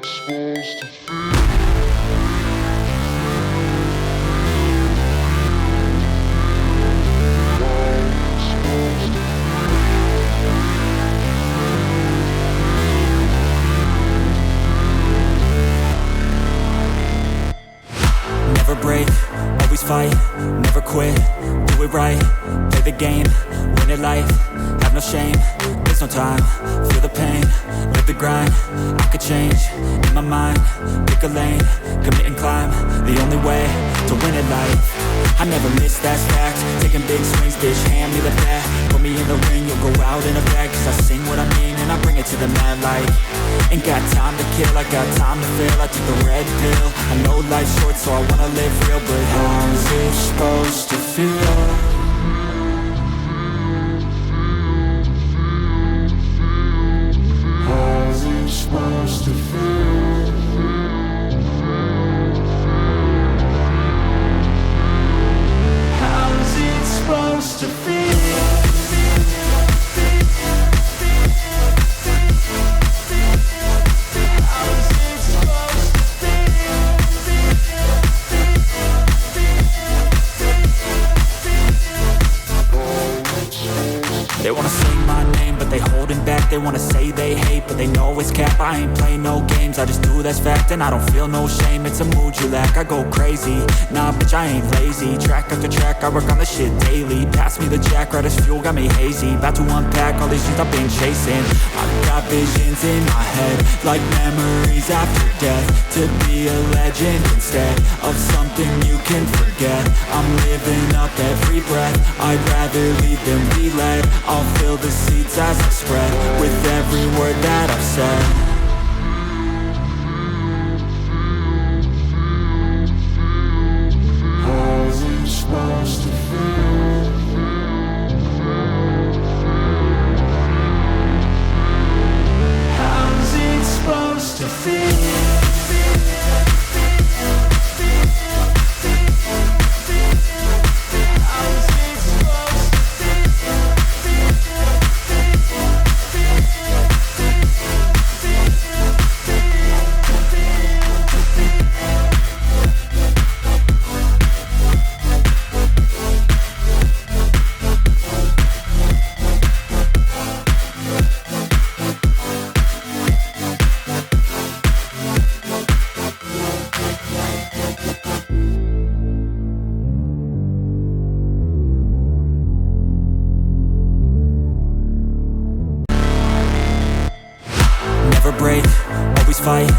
Never break, always fight, never quit, do it right, play the game, win it life, have no shame, there's no time, feel the pain, live the grind, I could change, in my mind, pick a lane, commit and climb, the only way to win it life. I never miss, that's fact, taking big swings, bitch, hand me the bat, put me in the ring, you'll go out in a bag, cause I sing what I mean and I bring it to the mad light. Ain't got time to kill, I got time to feel, I took the red pill, I know life's short so I wanna live real, but how's it supposed to feel? How's it supposed to feel? How's it supposed to feel? They wanna say my name, but they holding back. They wanna say they hate, but they know it's cap. I ain't play no games, I just do that's fact. And I don't feel no shame, it's a mood you lack. I go crazy, nah bitch I ain't lazy. Track after track, I work on this shit daily. Pass me the jack, right as fuel, got me hazy. About to unpack all these things I've been chasing. I've got visions in my head, like memories after death. To be a legend instead of something you can forget. I'm living up every breath, I'd rather lead than be led. I'll fill the seats as I spread with every word that I've said. How's it supposed to feel? How's it supposed to feel? Never break, always fight,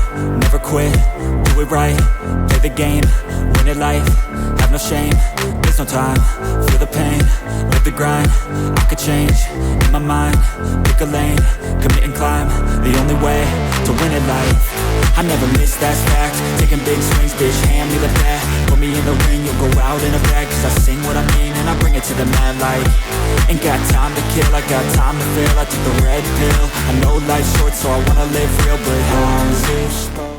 never quit, do it right, play the game, win it life, have no shame, there's no time, feel the pain, live the grind, I could change, in my mind, pick a lane, commit and climb, the only way to win it life. I never miss, that's fact, taking big swings, bitch, hand me the bat, put me in the ring, you'll go out in a bag, cause I sing what I mean and I bring it to the mad light. Ain't got time to kill, I got time to feel, I took the red pill, I know life's short so I wanna live real, but how's it supposed